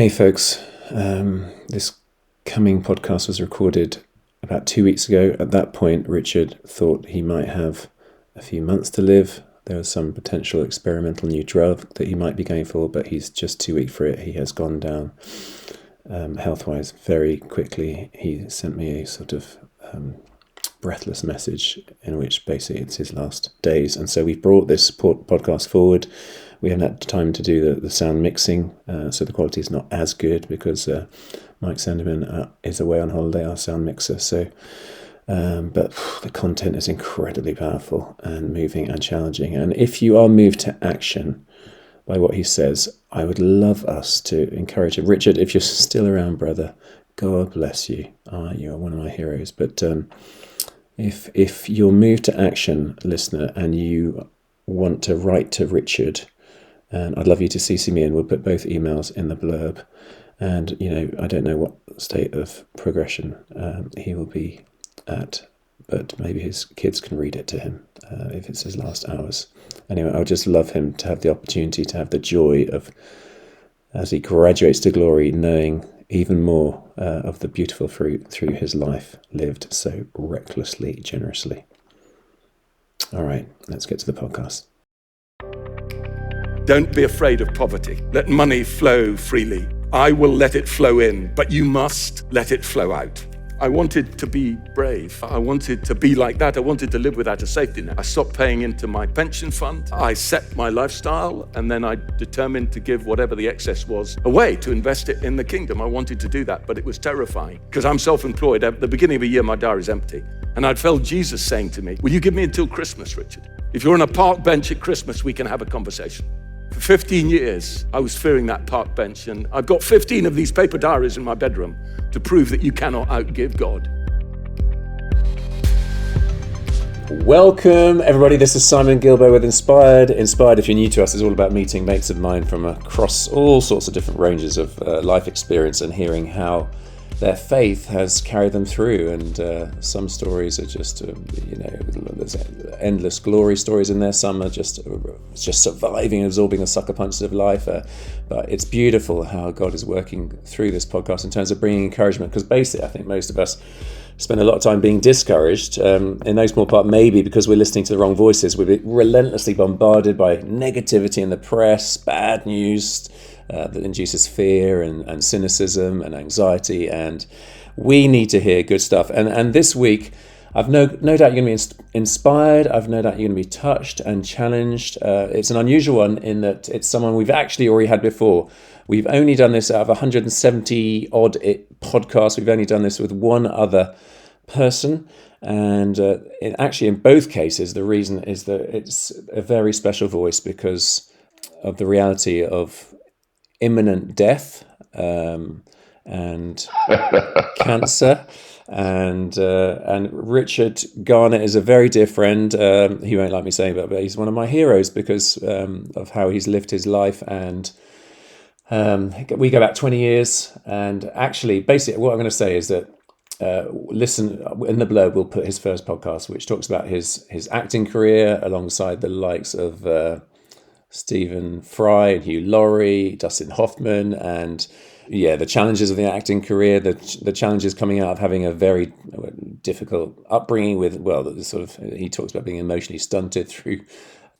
Hey folks, this coming podcast was recorded about 2 weeks ago. At that point, Richard thought he might have a few months to live. There was some potential experimental new drug that he might be going for, but he's just too weak for it. He has gone down health-wise very quickly. He sent me a sort of breathless message in which basically it's his last days. And so we've brought this podcast forward. We haven't had time to do the sound mixing, so the quality is not as good because Mike Sanderman is away on holiday, our sound mixer. So, but the content is incredibly powerful and moving and challenging. And if you are moved to action by what he says, I would love us to encourage him. Richard, if you're still around, brother, God bless you. You are one of my heroes. But if you're moved to action, listener, and you want to write to Richard, and I'd love you to CC me in. We'll put both emails in the blurb. And, I don't know what state of progression he will be at, but maybe his kids can read it to him if it's his last hours. Anyway, I would just love him to have the opportunity to have the joy of, as he graduates to glory, knowing even more of the beautiful fruit through his life lived so recklessly, generously. All right, let's get to the podcast. Don't be afraid of poverty. Let money flow freely. I will let it flow in, but you must let it flow out. I wanted to be brave. I wanted to be like that. I wanted to live without a safety net. I stopped paying into my pension fund. I set my lifestyle, and then I determined to give whatever the excess was away to invest it in the kingdom. I wanted to do that, but it was terrifying because I'm self-employed. At the beginning of a year, my diary's empty. And I'd felt Jesus saying to me, will you give me until Christmas, Richard? If you're on a park bench at Christmas, we can have a conversation. For 15 years, I was fearing that park bench, and I've got 15 of these paper diaries in my bedroom to prove that you cannot outgive God. Welcome, everybody. This is Simon Gilbo with Inspired. Inspired, if you're new to us, is all about meeting mates of mine from across all sorts of different ranges of life experience and hearing how their faith has carried them through. And some stories are just, there's endless glory stories in there. Some are just surviving and absorbing the sucker punches of life. But it's beautiful how God is working through this podcast in terms of bringing encouragement. Because basically, I think most of us spend a lot of time being discouraged, in no small part maybe because we're listening to the wrong voices. We're relentlessly bombarded by negativity in the press, bad news, that induces fear and cynicism and anxiety, and we need to hear good stuff. And this week, I've no doubt you're going to be inspired. I've no doubt you're going to be touched and challenged. It's an unusual one in that it's someone we've actually already had before. We've only done this out of 170 odd podcasts. We've only done this with one other person. And actually, in both cases, the reason is that it's a very special voice because of the reality of imminent death and cancer, and Richard Garnett is a very dear friend. He won't like me saying that, but he's one of my heroes because of how he's lived his life. And we go back 20 years. And actually, basically, what I'm going to say is that listen, in the blurb, we'll put his first podcast, which talks about his acting career alongside the likes of Stephen Fry and Hugh Laurie, Dustin Hoffman, and the challenges of the acting career, the challenges coming out of having a very difficult upbringing with, he talks about being emotionally stunted through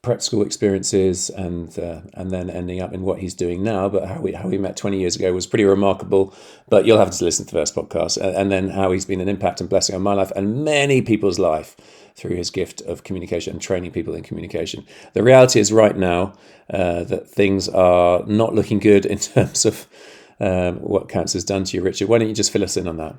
prep school experiences and then ending up in what he's doing now. But how we met 20 years ago was pretty remarkable. But you'll have to listen to the first podcast, and then how he's been an impact and blessing on my life and many people's life through his gift of communication and training people in communication. The reality is right now that things are not looking good in terms of what cancer's done to you. Richard, why don't you just fill us in on that?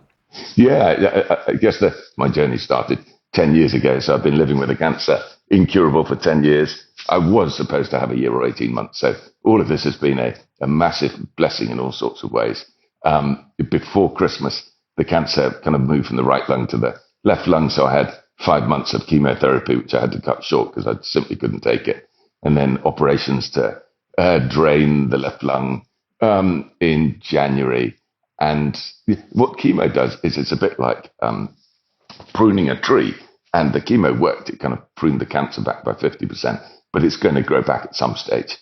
Yeah, I guess my journey started 10 years ago. So I've been living with a cancer, incurable, for 10 years. I was supposed to have a year or 18 months. So all of this has been a massive blessing in all sorts of ways. Before Christmas, the cancer kind of moved from the right lung to the left lung. So I had 5 months of chemotherapy, which I had to cut short because I simply couldn't take it. And then operations to drain the left lung in January. And what chemo does is it's a bit like pruning a tree. And the chemo worked. It kind of pruned the cancer back by 50%. But it's going to grow back at some stage,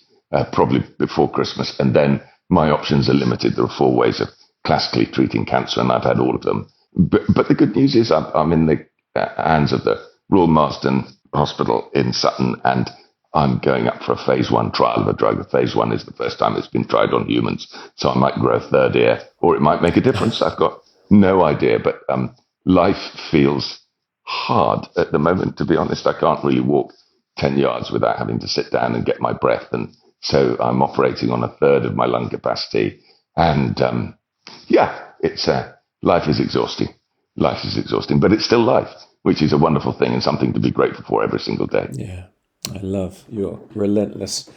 probably before Christmas. And then my options are limited. There are 4 ways of classically treating cancer, and I've had all of them. But the good news is I'm in the hands of the Royal Marsden Hospital in Sutton, and I'm going up for a phase 1 trial of a drug. Phase 1 is the first time it's been tried on humans, so I might grow a third ear, or it might make a difference. I've got no idea, but life feels hard at the moment, to be honest. I can't really walk 10 yards without having to sit down and get my breath, and so I'm operating on a third of my lung capacity. And it's life is exhausting. Life is exhausting, but it's still life, which is a wonderful thing and something to be grateful for every single day. Yeah, I love your relentless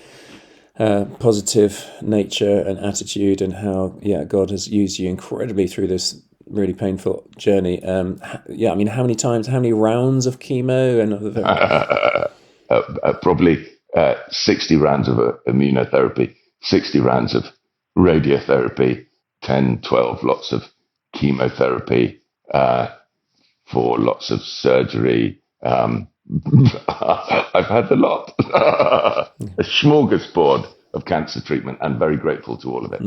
positive nature and attitude, and how God has used you incredibly through this really painful journey. How many rounds of chemo and probably 60 rounds of immunotherapy, 60 rounds of radiotherapy, 10, 12 lots of chemotherapy, 4 lots of surgery. I've had a lot. A smorgasbord of cancer treatment, and very grateful to all of it.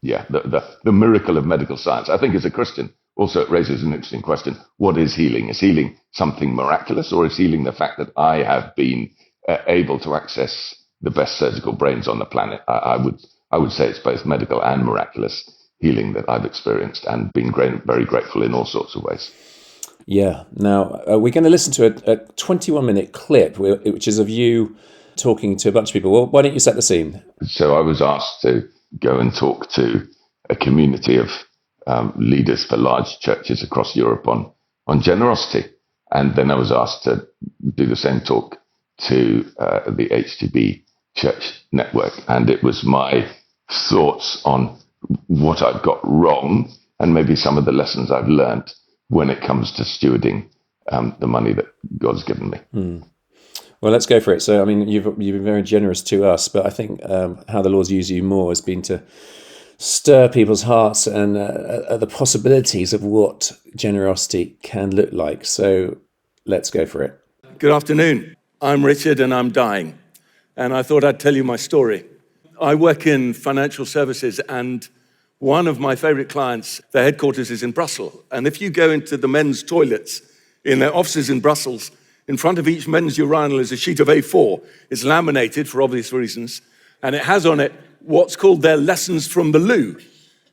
The miracle of medical science. I think as a Christian, also it raises an interesting question. What is healing? Is healing something miraculous, or is healing the fact that I have been able to access the best surgical brains on the planet? I would say it's both medical and miraculous healing that I've experienced, and been very grateful in all sorts of ways. Yeah. Now, we're going to listen to a 21-minute clip, which is of you talking to a bunch of people. Well, why don't you set the scene? So I was asked to go and talk to a community of leaders for large churches across Europe on generosity. And then I was asked to do the same talk to the HTB church network. And it was my thoughts on what I've got wrong, and maybe some of the lessons I've learned when it comes to stewarding the money that God's given me. Well, let's go for it. So, I mean, you've been very generous to us, but I think how the Lord's used you more has been to stir people's hearts and the possibilities of what generosity can look like. So let's go for it. Good afternoon. I'm Richard, and I'm dying. And I thought I'd tell you my story. I work in financial services, and one of my favorite clients, their headquarters is in Brussels. And if you go into the men's toilets in their offices in Brussels, in front of each men's urinal is a sheet of A4. It's laminated for obvious reasons, and it has on it what's called their lessons from the loo.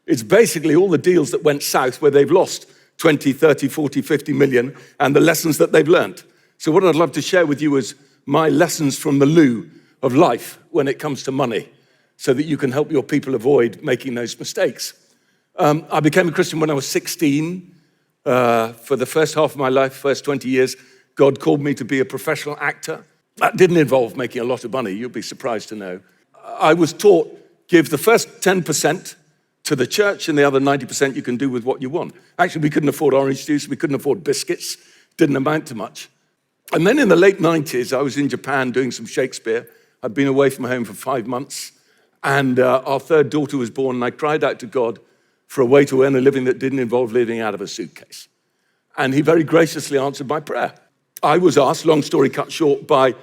It's basically all the deals that went south where they've lost 20, 30, 40, 50 million, and the lessons that they've learned. So what I'd love to share with you is my lessons from the loo of life when it comes to money, so that you can help your people avoid making those mistakes. I became a Christian when I was 16. For the first half of my life, first 20 years, God called me to be a professional actor. That didn't involve making a lot of money, you'll be surprised to know. I was taught, give the first 10% to the church, and the other 90% you can do with what you want. Actually, we couldn't afford orange juice, we couldn't afford biscuits, didn't amount to much. And then in the late 90s, I was in Japan doing some Shakespeare. I'd been away from home for 5 months, and our third daughter was born, and I cried out to God for a way to earn a living that didn't involve living out of a suitcase. And he very graciously answered my prayer. I was asked, long story cut short, by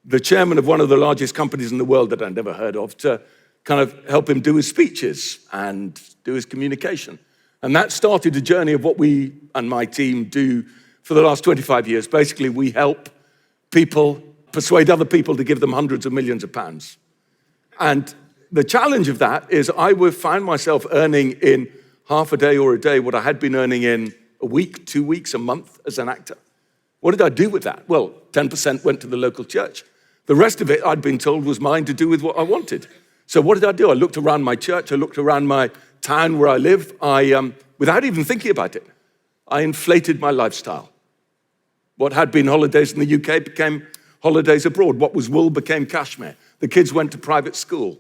the chairman of one of the largest companies in the world that I'd never heard of, to kind of help him do his speeches and do his communication. And that started a journey of what we and my team do for the last 25 years. Basically, we help people persuade other people to give them hundreds of millions of pounds. And the challenge of that is I would find myself earning in half a day or a day what I had been earning in a week, 2 weeks, a month as an actor. What did I do with that? Well, 10% went to the local church. The rest of it, I'd been told, was mine to do with what I wanted. So what did I do? I looked around my church. I looked around my town where I live. Without even thinking about it, I inflated my lifestyle. What had been holidays in the UK became holidays abroad. What was wool became cashmere. The kids went to private school.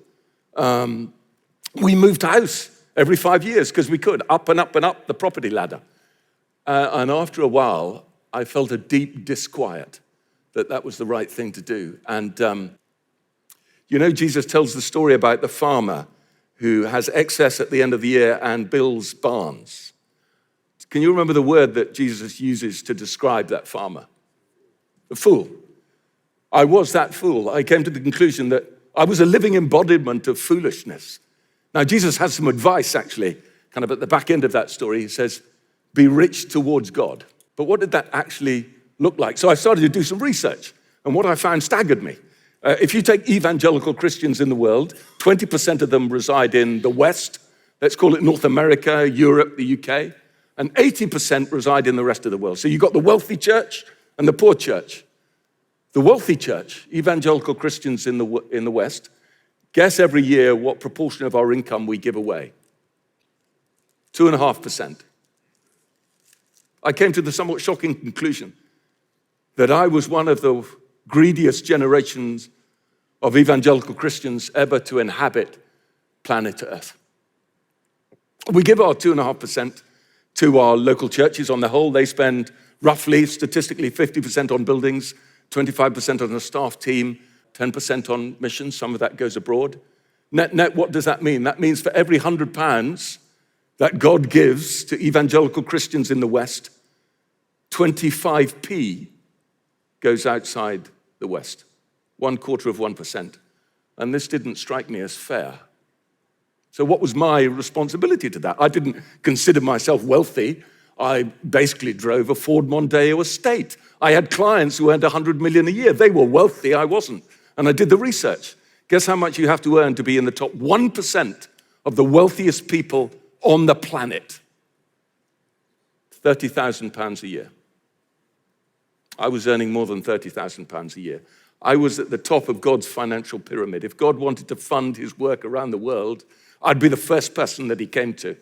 We moved house every 5 years because we could, up and up and up the property ladder. And after a while, I felt a deep disquiet that was the right thing to do. And, Jesus tells the story about the farmer who has excess at the end of the year and builds barns. Can you remember the word that Jesus uses to describe that farmer? The fool. I was that fool. I came to the conclusion that I was a living embodiment of foolishness. Now, Jesus has some advice, actually, kind of at the back end of that story. He says, be rich towards God. But what did that actually look like? So I started to do some research, and what I found staggered me. If you take evangelical Christians in the world, 20% of them reside in the West, let's call it North America, Europe, the UK, and 80% reside in the rest of the world. So you've got the wealthy church and the poor church. The wealthy church, evangelical Christians in the West, guess every year what proportion of our income we give away. 2.5%. I came to the somewhat shocking conclusion that I was one of the greediest generations of evangelical Christians ever to inhabit planet Earth. We give our 2.5% to our local churches on the whole. They spend roughly, statistically, 50% on buildings, 25% on a staff team, 10% on missions. Some of that goes abroad. Net, what does that mean? That means for every £100 that God gives to evangelical Christians in the West, 25p goes outside the West, 0.25%. And this didn't strike me as fair. So what was my responsibility to that? I didn't consider myself wealthy. I basically drove a Ford Mondeo estate. I had clients who earned 100 million a year. They were wealthy, I wasn't. And I did the research. Guess how much you have to earn to be in the top 1% of the wealthiest people on the planet? £30,000 a year. I was earning more than £30,000 a year. I was at the top of God's financial pyramid. If God wanted to fund his work around the world, I'd be the first person that he came to.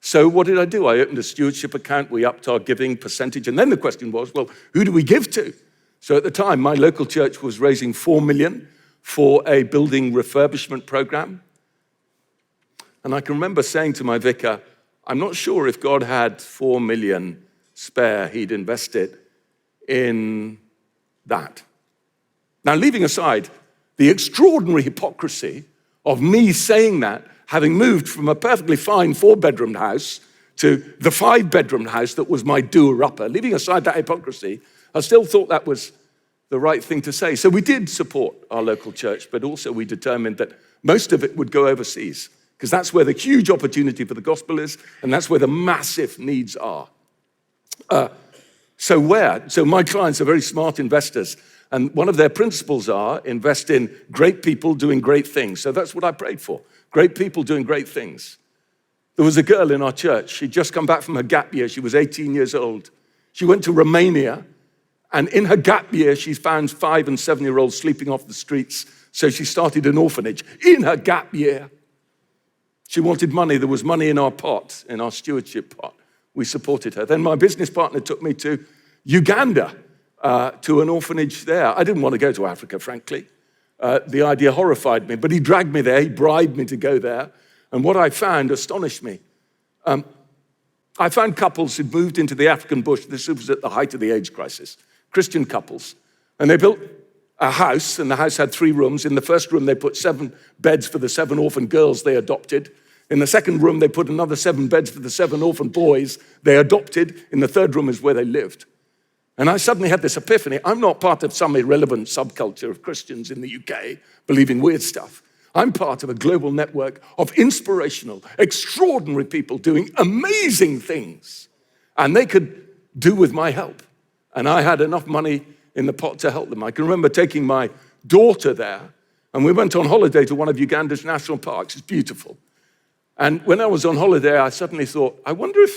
So what did I do? I opened a stewardship account. We upped our giving percentage. And then the question was, well, who do we give to? So at the time, my local church was raising $4 million for a building refurbishment program. And I can remember saying to my vicar, I'm not sure if God had $4 million spare, he'd invest it in that. Now, leaving aside the extraordinary hypocrisy of me saying that, having moved from a perfectly fine 4-bedroom house to the 5-bedroom house that was my doer-upper, leaving aside that hypocrisy, I still thought that was the right thing to say. So we did support our local church, but also we determined that most of it would go overseas, because that's where the huge opportunity for the gospel is, and that's where the massive needs are. So my clients are very smart investors, and one of their principles are invest in great people doing great things. So that's what I prayed for, great people doing great things. There was a girl in our church. She'd just come back from her gap year. She was 18 years old. She went to Romania, and in her gap year, she found 5- and 7-year-olds sleeping off the streets, so she started an orphanage in her gap year. She wanted money. There was money in our pot, in our stewardship pot. We supported her. Then my business partner took me to Uganda, to an orphanage there. I didn't want to go to Africa, frankly. The idea horrified me, but he dragged me there. He bribed me to go there. And what I found astonished me. I found couples who'd moved into the African bush. This was at the height of the AIDS crisis. Christian couples. And they built a house, and the house had 3 rooms. In the first room, they put 7 beds for the 7 orphan girls they adopted. In the second room, they put another 7 beds for the 7 orphan boys they adopted. In the third room is where they lived. And I suddenly had this epiphany. I'm not part of some irrelevant subculture of Christians in the UK believing weird stuff. I'm part of a global network of inspirational, extraordinary people doing amazing things. And they could do with my help. And I had enough money in the pot to help them. I can remember taking my daughter there, and we went on holiday to one of Uganda's national parks. It's beautiful. And when I was on holiday, I suddenly thought, I wonder if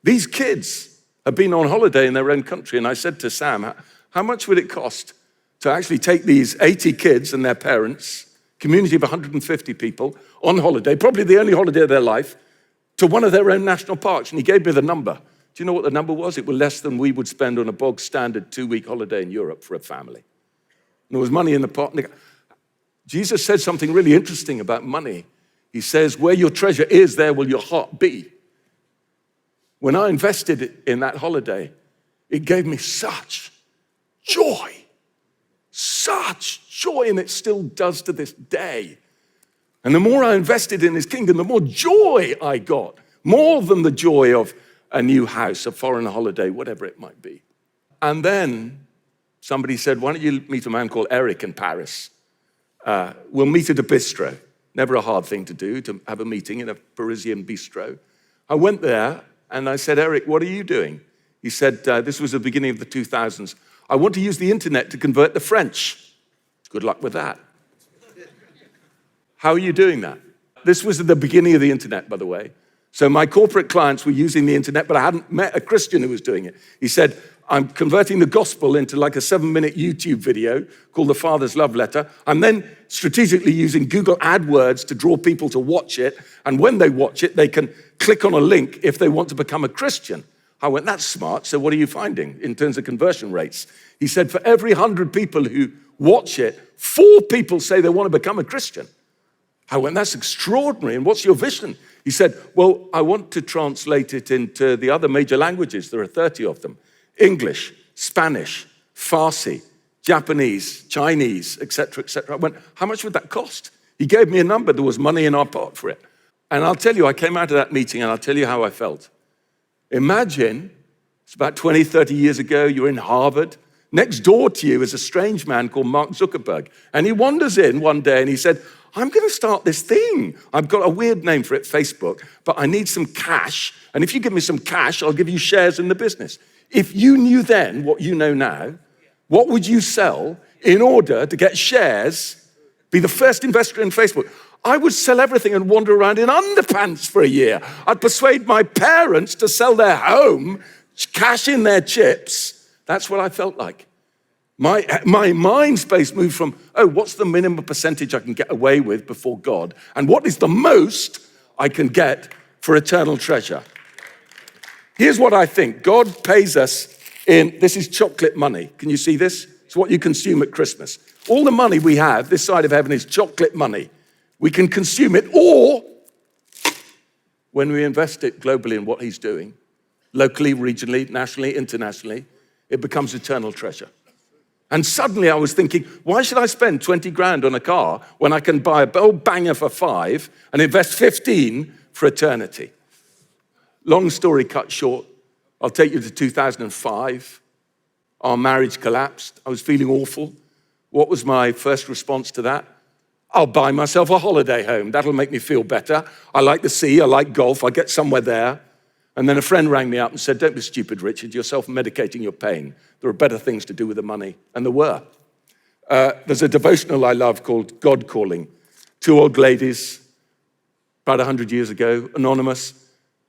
these kids have been on holiday in their own country. And I said to Sam, how much would it cost to actually take these 80 kids and their parents, community of 150 people, on holiday, probably the only holiday of their life, to one of their own national parks? And he gave me the number. Do you know what the number was? It was less than we would spend on a bog standard 2-week holiday in Europe for a family. And there was money in the pot. Jesus said something really interesting about money. He says, where your treasure is, there will your heart be. When I invested in that holiday, it gave me such joy, and it still does to this day. And the more I invested in his kingdom, the more joy I got, more than the joy of a new house, a foreign holiday, whatever it might be. And then somebody said, why don't you meet a man called Eric in Paris? We'll meet at a bistro. Never a hard thing to do, to have a meeting in a Parisian bistro. I went there and I said, Eric, what are you doing? He said, this was the beginning of the 2000s. I want to use the internet to convert the French. Good luck with that. How are you doing that? This was at the beginning of the internet, by the way. So my corporate clients were using the internet, but I hadn't met a Christian who was doing it. He said, I'm converting the gospel into like a 7-minute YouTube video called The Father's Love Letter. I'm then strategically using Google AdWords to draw people to watch it. And when they watch it, they can click on a link if they want to become a Christian. I went, that's smart. So what are you finding in terms of conversion rates? He said, for every 100 people who watch it, 4 people say they want to become a Christian. I went, that's extraordinary. And what's your vision? He said, well, I want to translate it into the other major languages. There are 30 of them. English, Spanish, Farsi, Japanese, Chinese, etc., etc. I went, how much would that cost? He gave me a number. There was money in our pot for it. And I'll tell you, I came out of that meeting and I'll tell you how I felt. Imagine, it's about 20, 30 years ago, you're in Harvard. Next door to you is a strange man called Mark Zuckerberg. And he wanders in one day and he said, I'm going to start this thing. I've got a weird name for it, Facebook, but I need some cash. And if you give me some cash, I'll give you shares in the business. If you knew then what you know now, what would you sell in order to get shares, be the first investor in Facebook? I would sell everything and wander around in underpants for a year. I'd persuade my parents to sell their home, cash in their chips. That's what I felt like. My mind space moved from, what's the minimum percentage I can get away with before God? And what is the most I can get for eternal treasure? Here's what I think. God pays us this is chocolate money. Can you see this? It's what you consume at Christmas. All the money we have this side of heaven is chocolate money. We can consume it, or when we invest it globally in what he's doing, locally, regionally, nationally, internationally, it becomes eternal treasure. And suddenly I was thinking, why should I spend 20 grand on a car when I can buy a old banger for 5 and invest 15 for eternity? Long story cut short, I'll take you to 2005. Our marriage collapsed. I was feeling awful. What was my first response to that? I'll buy myself a holiday home. That'll make me feel better. I like the sea. I like golf. I'll get somewhere there. And then a friend rang me up and said, don't be stupid, Richard. You're self-medicating your pain. There are better things to do with the money. And there were. There's a devotional I love called God Calling. 2 old ladies, about 100 years ago, anonymous.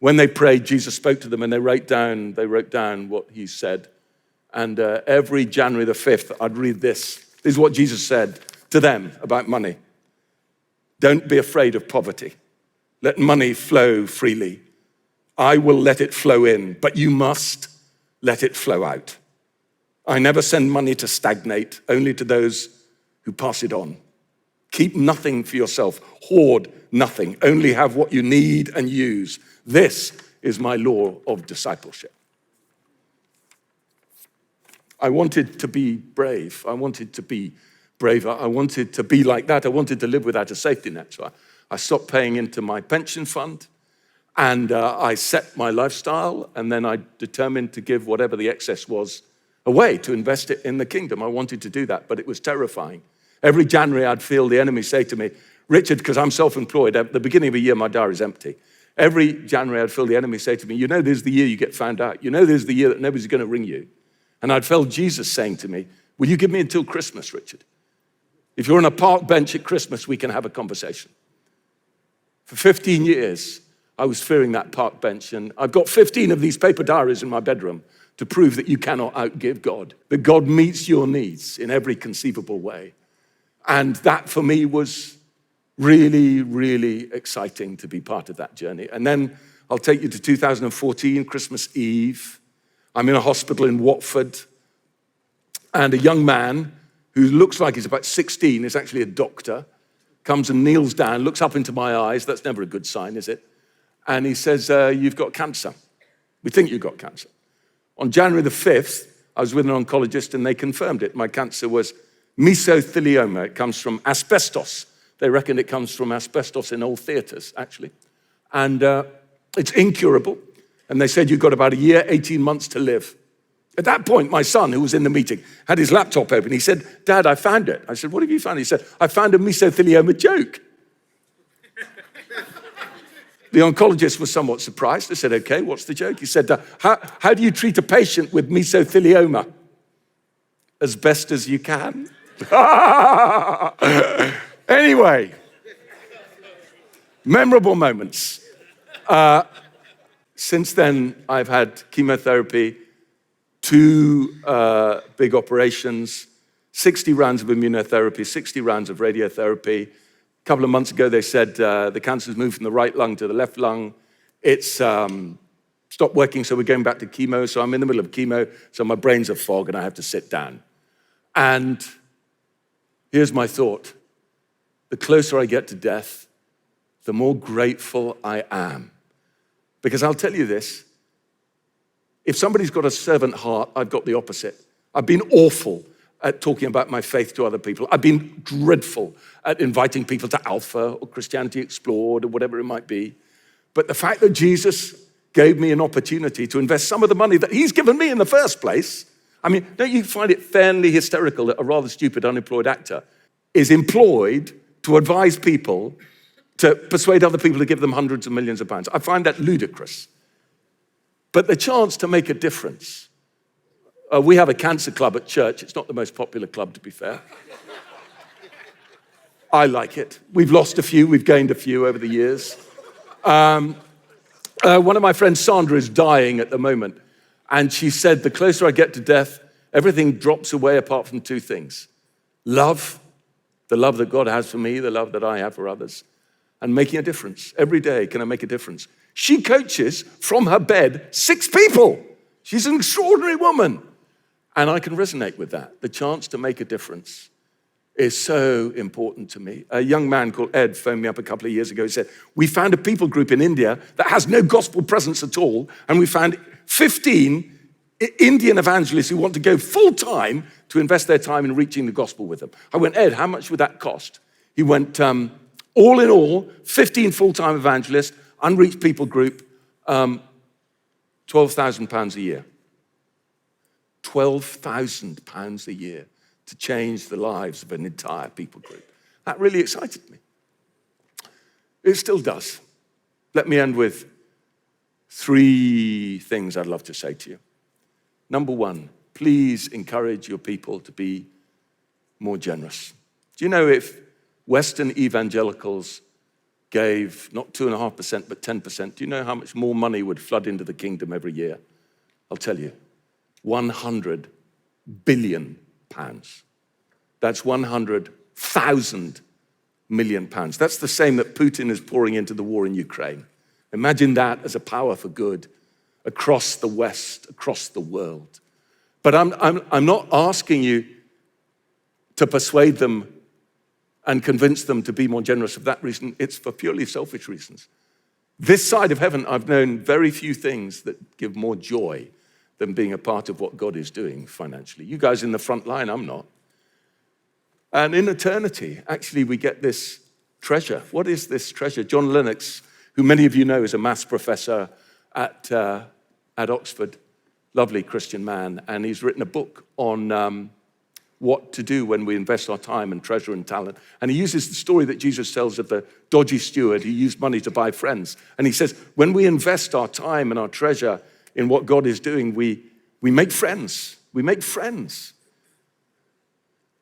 When they prayed, Jesus spoke to them and they wrote down what he said. And every January the 5th, I'd read this. This is what Jesus said to them about money. Don't be afraid of poverty. Let money flow freely. I will let it flow in, but you must let it flow out. I never send money to stagnate, only to those who pass it on. Keep nothing for yourself. Hoard nothing. Only have what you need and use. This is my law of discipleship. I wanted to be brave. I wanted to be braver. I wanted to be like that. I wanted to live without a safety net. So I stopped paying into my pension fund. And I set my lifestyle, and then I determined to give whatever the excess was away to invest it in the kingdom. I wanted to do that, but it was terrifying. Every January, I'd feel the enemy say to me, Richard, because I'm self-employed, at the beginning of a year, my diary's empty. Every January, I'd feel the enemy say to me, you know, this is the year you get found out. You know, this is the year that nobody's going to ring you. And I'd felt Jesus saying to me, will you give me until Christmas, Richard? If you're on a park bench at Christmas, we can have a conversation. For 15 years, I was fearing that park bench, and I've got 15 of these paper diaries in my bedroom to prove that you cannot outgive God, that God meets your needs in every conceivable way. And that for me was really, really exciting to be part of that journey. And then I'll take you to 2014, Christmas Eve. I'm in a hospital in Watford, and a young man who looks like he's about 16, is actually a doctor, comes and kneels down, looks up into my eyes. That's never a good sign, is it? And he says, you've got cancer. We think you've got cancer. On January the 5th, I was with an oncologist and they confirmed it. My cancer was mesothelioma. It comes from asbestos. They reckon it comes from asbestos in old theaters, actually. And it's incurable. And they said, you've got about a year, 18 months to live. At that point, my son, who was in the meeting, had his laptop open. He said, Dad, I found it. I said, what have you found? He said, I found a mesothelioma joke. The oncologist was somewhat surprised. I said, okay, what's the joke? He said, how do you treat a patient with mesothelioma? As best as you can. Anyway, memorable moments. Since then, I've had chemotherapy, 2 big operations, 60 rounds of immunotherapy, 60 rounds of radiotherapy. A couple of months ago, they said the cancer's moved from the right lung to the left lung. It's stopped working, so we're going back to chemo. So I'm in the middle of chemo, so my brain's a fog and I have to sit down. And here's my thought. The closer I get to death, the more grateful I am. Because I'll tell you this, if somebody's got a servant heart, I've got the opposite. I've been awful at talking about my faith to other people. I've been dreadful at inviting people to Alpha or Christianity Explored or whatever it might be. But the fact that Jesus gave me an opportunity to invest some of the money that he's given me in the first place, I mean, don't you find it fairly hysterical that a rather stupid unemployed actor is employed to advise people to persuade other people to give them hundreds of millions of pounds? I find that ludicrous. But the chance to make a difference. We have a cancer club at church. It's not the most popular club, to be fair. I like it. We've lost a few, we've gained a few over the years. One of my friends, Sandra, is dying at the moment. And she said, the closer I get to death, everything drops away apart from 2 things. Love, the love that God has for me, the love that I have for others, and making a difference. Every day, can I make a difference? She coaches from her bed 6 people. She's an extraordinary woman. And I can resonate with that. The chance to make a difference is so important to me. A young man called Ed phoned me up a couple of years ago. He said, we found a people group in India that has no gospel presence at all. And we found 15 Indian evangelists who want to go full time to invest their time in reaching the gospel with them. I went, Ed, how much would that cost? He went, all in all, 15 full-time evangelists, unreached people group, £12,000 a year. £12,000 a year to change the lives of an entire people group. That really excited me. It still does. Let me end with 3 things I'd love to say to you. Number 1, please encourage your people to be more generous. Do you know if Western evangelicals gave not 2.5%, but 10%, do you know how much more money would flood into the kingdom every year? I'll tell you, 100 billion pounds. That's 100,000 million pounds. That's the same that Putin is pouring into the war in Ukraine. Imagine that as a power for good across the West, across the world. But I'm not asking you to persuade them and convince them to be more generous for that reason. It's for purely selfish reasons. This side of heaven, I've known very few things that give more joy than being a part of what God is doing financially. You guys in the front line, I'm not. And in eternity, actually, we get this treasure. What is this treasure? John Lennox, who many of you know is a maths professor at Oxford, lovely Christian man, and he's written a book on what to do when we invest our time and treasure and talent. And he uses the story that Jesus tells of the dodgy steward who used money to buy friends. And he says, when we invest our time and our treasure in what God is doing, we make friends. We make friends.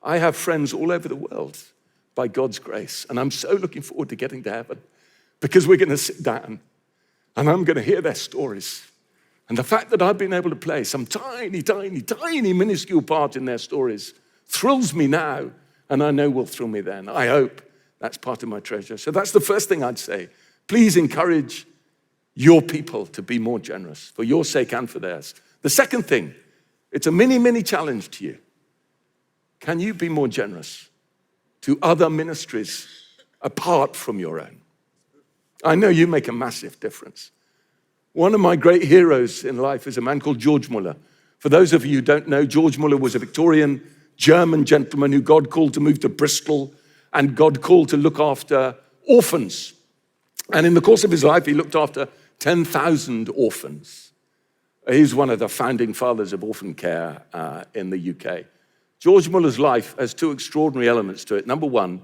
I have friends all over the world by God's grace. And I'm so looking forward to getting to heaven because we're going to sit down and I'm going to hear their stories. And the fact that I've been able to play some tiny, tiny, tiny, minuscule part in their stories thrills me now, and I know will thrill me then. I hope that's part of my treasure. So that's the first thing I'd say. Please encourage your people to be more generous for your sake and for theirs. The second thing, it's a mini challenge to you. Can you be more generous to other ministries apart from your own? I know you make a massive difference. One of my great heroes in life is a man called George Muller. For those of you who don't know, George Muller was a Victorian German gentleman who God called to move to Bristol and God called to look after orphans. And in the course of his life, he looked after 10,000 orphans. He's one of the founding fathers of orphan care in the UK. George Muller's life has 2 extraordinary elements to it. Number 1,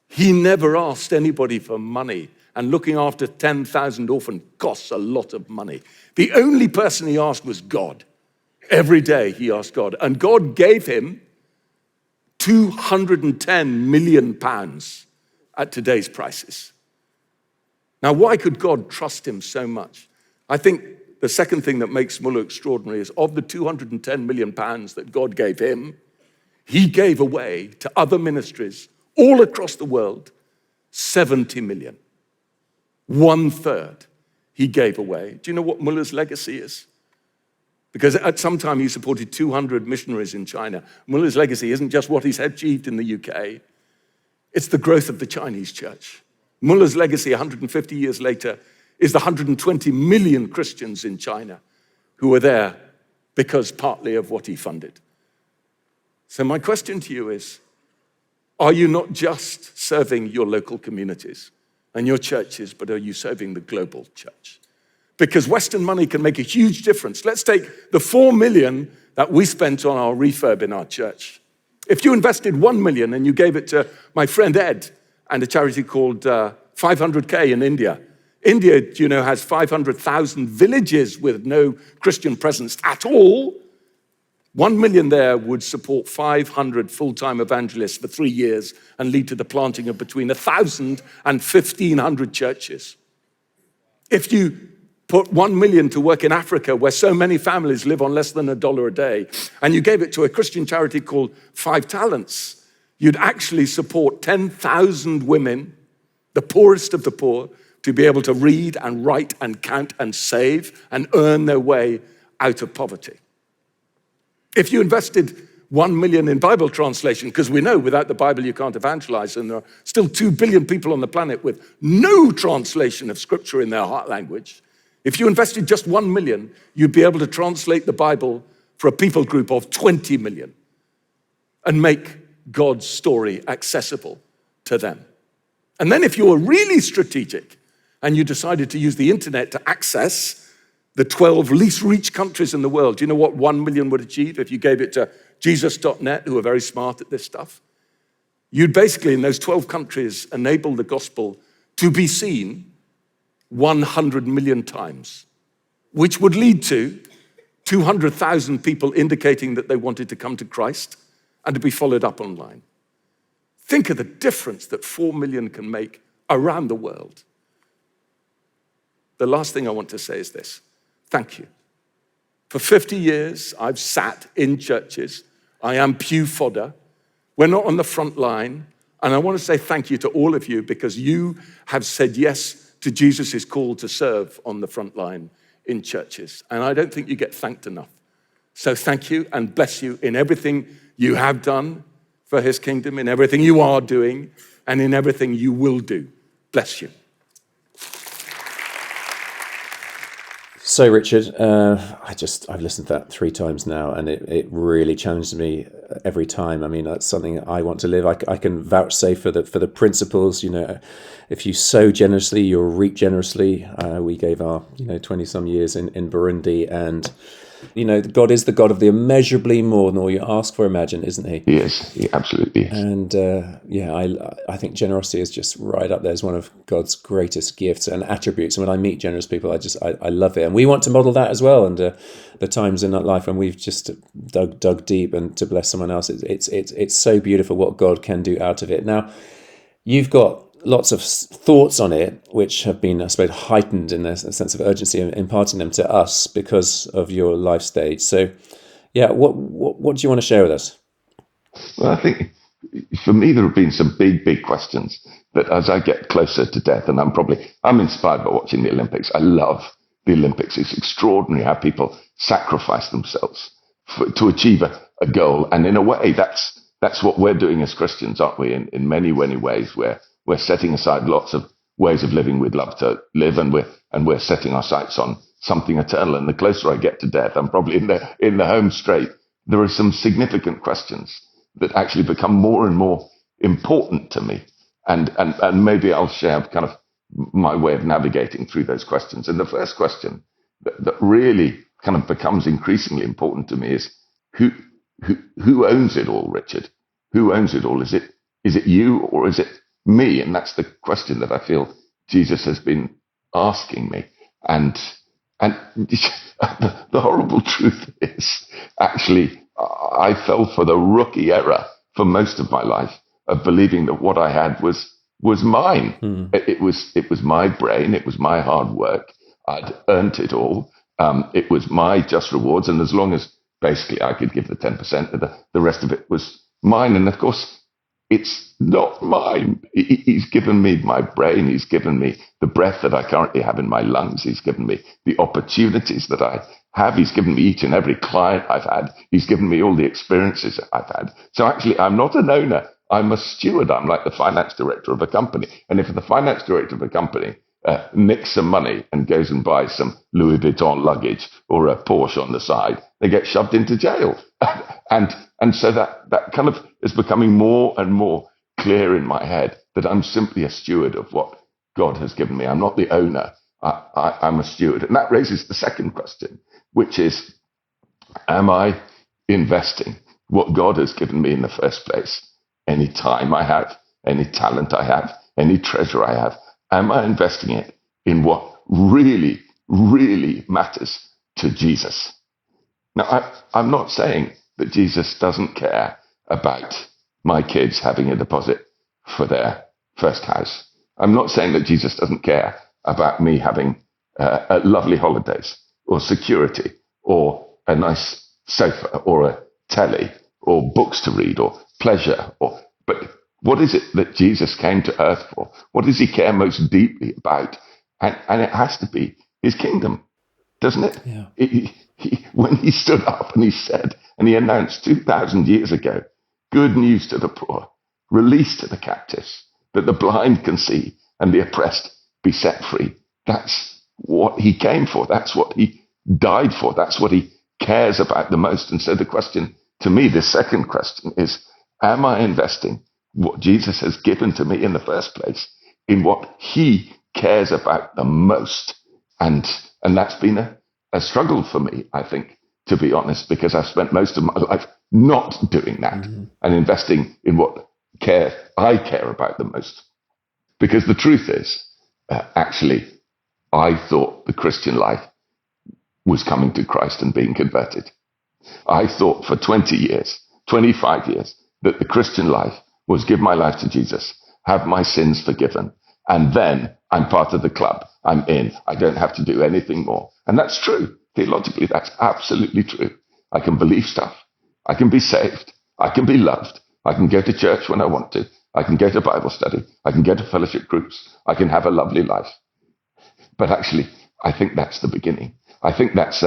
he never asked anybody for money. and looking after 10,000 orphans costs a lot of money. The only person he asked was God. Every day he asked God. And God gave him £210 million at today's prices. Now, why could God trust him so much? I think the second thing that makes Muller extraordinary is of the £210 million that God gave him, he gave away to other ministries all across the world 70 million. 1/3 he gave away. Do you know what Muller's legacy is? Because at some time he supported 200 missionaries in China. Muller's legacy isn't just what he's achieved in the UK, it's the growth of the Chinese church. Muller's legacy 150 years later is the 120 million Christians in China who were there because partly of what he funded. So my question to you is, are you not just serving your local communities and your churches, but are you serving the global church? Because Western money can make a huge difference. Let's take the 4 million that we spent on our refurb in our church. If you invested 1 million and you gave it to my friend Ed and a charity called 500K in India. India, you know, has 500,000 villages with no Christian presence at all. 1 million there would support 500 full-time evangelists for 3 years and lead to the planting of between 1,000 and 1,500 churches. If you put 1 million to work in Africa, where so many families live on less than $1 a day, and you gave it to a Christian charity called 5 Talents, you'd actually support 10,000 women, the poorest of the poor, to be able to read and write and count and save and earn their way out of poverty. If you invested 1 million in Bible translation, because we know without the Bible you can't evangelize, and there are still 2 billion people on the planet with no translation of scripture in their heart language. If you invested just 1 million, you'd be able to translate the Bible for a people group of 20 million and make God's story accessible to them. And then if you were really strategic and you decided to use the internet to access the 12 least reached countries in the world, do you know what 1 million would achieve if you gave it to Jesus.net, who are very smart at this stuff? You'd basically, in those 12 countries, enable the gospel to be seen 100 million times, which would lead to 200,000 people indicating that they wanted to come to Christ and to be followed up online. Think of the difference that 4 million can make around the world. The last thing I want to say is this. Thank you. For 50 years, I've sat in churches. I am pew fodder. We're not on the front line. And I want to say thank you to all of you because you have said yes to Jesus' call to serve on the front line in churches. And I don't think you get thanked enough. So thank you and bless you in everything you have done for his kingdom, in everything you are doing, and in everything you will do. Bless you. So, Richard, I've listened to that 3 times now, and it really challenges me every time. I mean, that's something I want to live. I can vouchsafe for the principles. You know, if you sow generously, you'll reap generously. We gave our 20 some years in Burundi, and God is the God of the immeasurably more than all you ask for, imagine, isn't he? Yes, he absolutely is. And I think generosity is just right up there as one of God's greatest gifts and attributes. And when I meet generous people, I love it. And we want to model that as well. And the times in that life when we've just dug deep and to bless someone else, it's so beautiful what God can do out of it. Now, you've got lots of thoughts on it, which have been, I suppose, heightened in a sense of urgency and imparting them to us because of your life stage. So, what do you want to share with us? Well, I think for me, there have been some big questions that as I get closer to death, and I'm inspired by watching the Olympics. I love the Olympics. It's extraordinary how people sacrifice themselves to achieve a goal. And in a way, that's what we're doing as Christians, aren't we? In many ways, where we're setting aside lots of ways of living we'd love to live, and we're setting our sights on something eternal. And the closer I get to death, I'm probably in the home straight. There are some significant questions that actually become more and more important to me, and maybe I'll share kind of my way of navigating through those questions. And the first question that really kind of becomes increasingly important to me is who owns it all, Richard? Who owns it all? Is it you or is it me? And that's the question that I feel Jesus has been asking me. And the horrible truth is, actually, I fell for the rookie error for most of my life of believing that what I had was mine. It was my brain. It was my hard work. I'd earned it all. It was my just rewards. And as long as basically I could give the 10%, the rest of it was mine. And of course, it's not mine. He's given me my brain. He's given me the breath that I currently have in my lungs. He's given me the opportunities that I have. He's given me each and every client I've had. He's given me all the experiences I've had. So actually, I'm not an owner. I'm a steward. I'm like the finance director of a company. And if the finance director of a company nicks some money and goes and buys some Louis Vuitton luggage or a Porsche on the side, they get shoved into jail. And so that kind of is becoming more and more clear in my head that I'm simply a steward of what God has given me. I'm not the owner. I'm a steward. And that raises the second question, which is, am I investing what God has given me in the first place? Any time I have, any talent I have, any treasure I have, am I investing it in what really, really matters to Jesus? Now, I'm not saying that Jesus doesn't care about my kids having a deposit for their first house. I'm not saying that Jesus doesn't care about me having lovely holidays or security or a nice sofa or a telly or books to read or pleasure. But what is it that Jesus came to earth for? What does he care most deeply about? And it has to be his kingdom, doesn't it? Yeah. When he stood up and he said, and he announced 2,000 years ago, good news to the poor, release to the captives, that the blind can see and the oppressed be set free. That's what he came for. That's what he died for. That's what he cares about the most. And so the question to me, the second question is, am I investing what Jesus has given to me in the first place in what he cares about the most? And that's been a struggle for me, I think, to be honest, because I've spent most of my life not doing that and investing in what I care about the most. Because the truth is, actually, I thought the Christian life was coming to Christ and being converted. I thought for 20 years, 25 years, that the Christian life was give my life to Jesus, have my sins forgiven, and then I'm part of the club. I'm in. I don't have to do anything more. And that's true. Theologically, that's absolutely true. I can believe stuff. I can be saved. I can be loved. I can go to church when I want to. I can go to Bible study. I can go to fellowship groups. I can have a lovely life. But actually, I think that's the beginning. I think that's,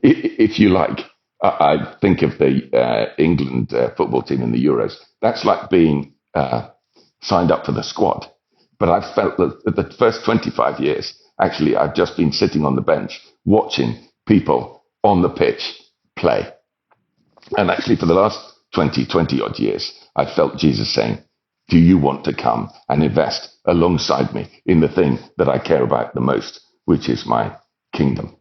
if you like, I think of the England football team in the Euros. That's like being signed up for the squad. But I've felt that the first 25 years, actually, I've just been sitting on the bench watching people on the pitch play. And actually, for the last 20 odd years, I felt Jesus saying, do you want to come and invest alongside me in the thing that I care about the most, which is my kingdom?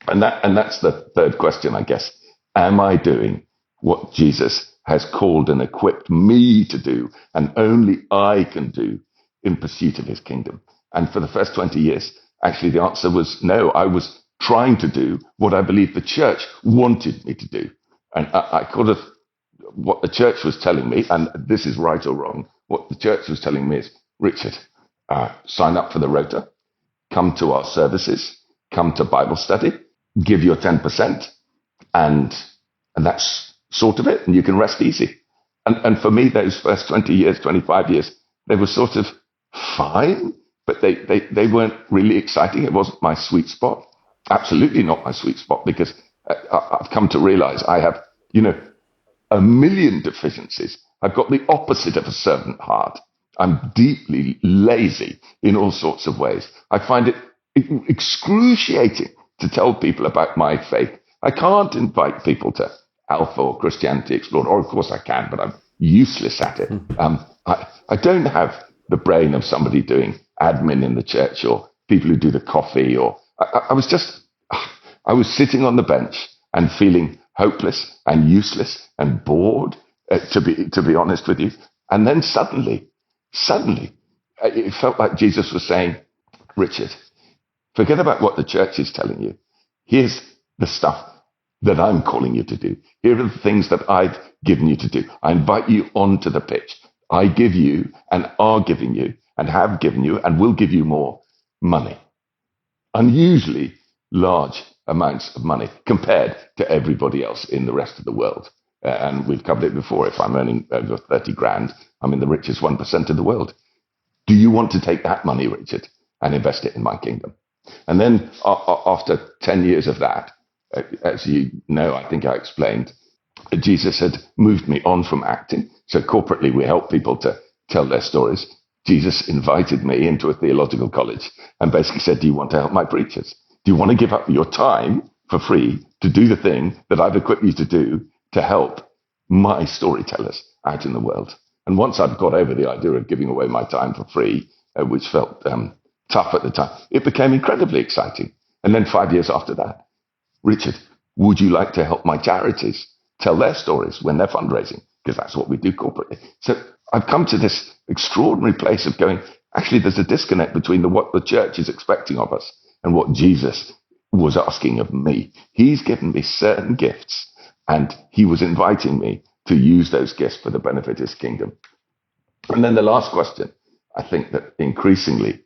And that's the third question, I guess. Am I doing what Jesus has called and equipped me to do, and only I can do in pursuit of his kingdom? And for the first 20 years, actually, the answer was no. I was trying to do what I believe the church wanted me to do. And I could have, what the church was telling me, and this is right or wrong, what the church was telling me is, Richard, sign up for the rota, come to our services, come to Bible study, give your 10%, and that's sort of it, and you can rest easy. And for me, those first 20 years, 25 years, they were sort of fine, but they weren't really exciting. It wasn't my sweet spot. Absolutely not my sweet spot, because I've come to realize I have, a million deficiencies. I've got the opposite of a servant heart. I'm deeply lazy in all sorts of ways. I find it excruciating to tell people about my faith. I can't invite people to Alpha or Christianity Explored, or of course I can, but I'm useless at it. I don't have the brain of somebody doing admin in the church or people who do the coffee. Or I was sitting on the bench and feeling hopeless and useless and bored, to be honest with you. And then suddenly suddenly it felt like Jesus was saying, Richard, forget about what the church is telling you. Here's the stuff that I'm calling you to do. Here are the things that I've given you to do. I invite you onto the pitch. I give you and are giving you and have given you and will give you more money. Unusually large amounts of money compared to everybody else in the rest of the world. And we've covered it before. If I'm earning over 30 grand, I'm in the richest 1% of the world. Do you want to take that money, Richard, and invest it in my kingdom? And then after 10 years of that, as you know, I think I explained, Jesus had moved me on from acting. So corporately, we help people to tell their stories. Jesus invited me into a theological college and basically said, do you want to help my preachers? Do you want to give up your time for free to do the thing that I've equipped you to do to help my storytellers out in the world? And once I'd got over the idea of giving away my time for free, which felt tough at the time, it became incredibly exciting. And then 5 years after that, Richard, would you like to help my charities tell their stories when they're fundraising? Because that's what we do corporately. So I've come to this extraordinary place of going, actually, there's a disconnect between what the church is expecting of us and what Jesus was asking of me. He's given me certain gifts, and he was inviting me to use those gifts for the benefit of his kingdom. And then the last question, I think that increasingly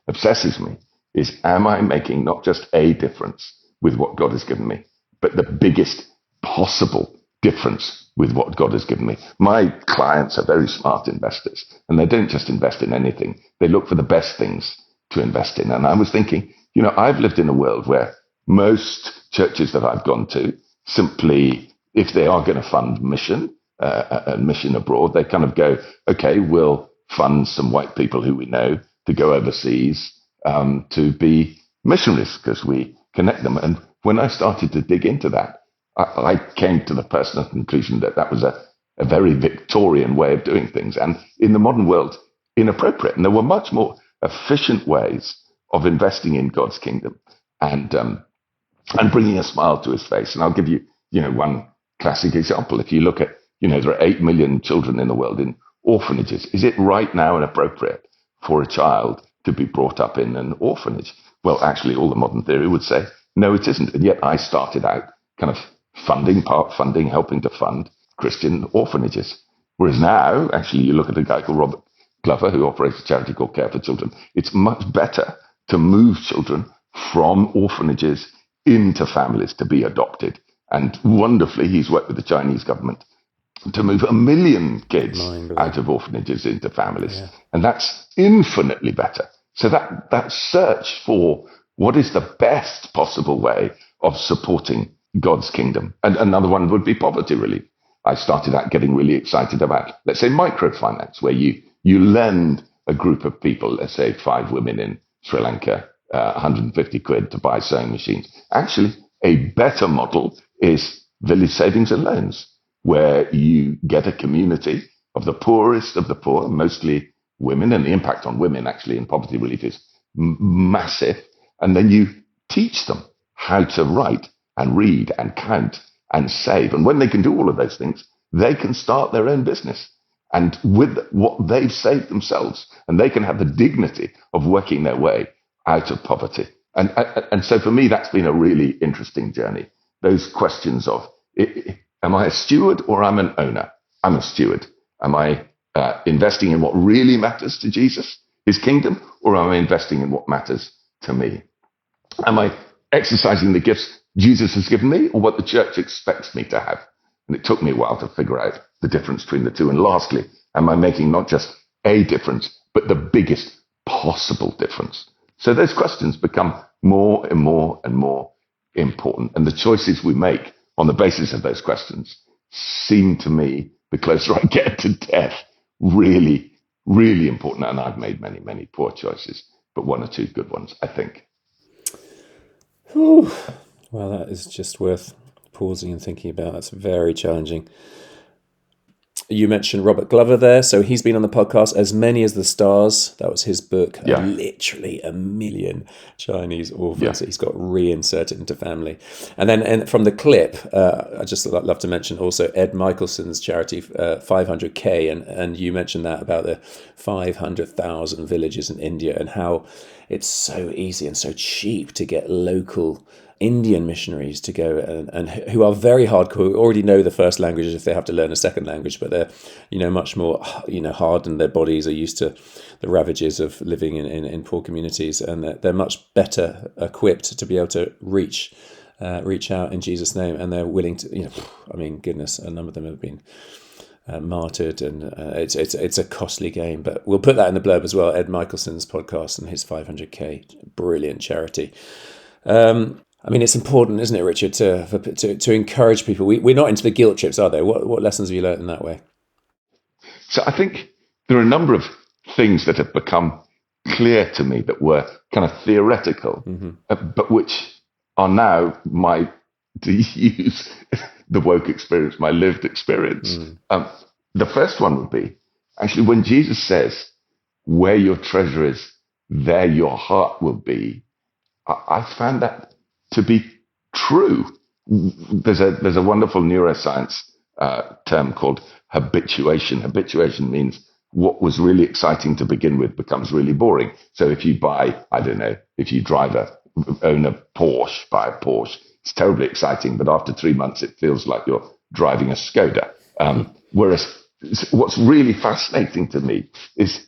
obsesses me, is am I making not just a difference with what God has given me, but the biggest possible difference with what God has given me? My clients are very smart investors, and they don't just invest in anything. They look for the best things to invest in. And I was thinking, I've lived in a world where most churches that I've gone to simply, if they are going to fund mission and mission abroad, they kind of go, okay, we'll fund some white people who we know to go overseas to be missionaries because we connect them. And when I started to dig into that, I came to the personal conclusion that that was a very Victorian way of doing things, and in the modern world, inappropriate. And there were much more efficient ways of investing in God's kingdom and bringing a smile to his face. And I'll give you, one classic example. If you look at, there are 8 million children in the world in orphanages. Is it right now and appropriate for a child to be brought up in an orphanage? Well, actually, all the modern theory would say, no, it isn't. And yet I started out kind of part funding, helping to fund Christian orphanages. Whereas now, actually, you look at a guy called Robert Glover, who operates a charity called Care for Children. It's much better to move children from orphanages into families to be adopted. And wonderfully, he's worked with the Chinese government to move 1 million kids out of orphanages into families. Yeah. And that's infinitely better. So that search for what is the best possible way of supporting God's kingdom. And another one would be poverty relief. I started out getting really excited about, let's say, microfinance, where you lend a group of people, let's say 5 women in Sri Lanka, 150 quid to buy sewing machines. Actually, a better model is village savings and loans, where you get a community of the poorest of the poor, mostly women, and the impact on women actually in poverty relief is massive. And then you teach them how to write and read and count and save. And when they can do all of those things, they can start their own business. And with what they've saved themselves, and they can have the dignity of working their way out of poverty. And so for me, that's been a really interesting journey. Those questions of, am I a steward or I'm an owner? I'm a steward. Am I investing in what really matters to Jesus, his kingdom, or am I investing in what matters to me? Am I exercising the gifts Jesus has given me or what the church expects me to have? And it took me a while to figure out the difference between the two. And lastly, am I making not just a difference, but the biggest possible difference? So those questions become more and more and more important. And the choices we make on the basis of those questions seem to me, the closer I get to death, really, really important. And I've made many, many poor choices, but 1 or 2 good ones, I think. Whew. Well, that is just worth pausing and thinking about. That's very challenging. You mentioned Robert Glover there. So he's been on the podcast. As Many as the Stars. That was his book. Yeah. Literally 1 million Chinese orphans Yeah. that he's got reinserted into family. And then from the clip, I just love to mention also Ed Michelson's charity, 500K. And you mentioned that about the 500,000 villages in India and how it's so easy and so cheap to get local Indian missionaries to go and who are very hardcore, who already know the first languages if they have to learn a second language, but they're much more hardened. Their bodies are used to the ravages of living in poor communities, and they're much better equipped to be able to reach out in Jesus' name, and they're willing to. Goodness, a number of them have been martyred, and it's a costly game. But we'll put that in the blurb as well. Ed Michelson's podcast and his 500K, brilliant charity. It's important, isn't it, Richard, to encourage people. We're not into the guilt trips, are there? What lessons have you learned in that way? So I think there are a number of things that have become clear to me that were kind of theoretical, but which are now to use the woke experience, my lived experience. The first one would be, actually, when Jesus says, where your treasure is, there your heart will be, I found that to be true. There's a wonderful neuroscience term called habituation. Habituation means what was really exciting to begin with becomes really boring. So if you buy, if you own a Porsche, buy a Porsche, it's terribly exciting, but after 3 months, it feels like you're driving a Skoda. Whereas what's really fascinating to me is,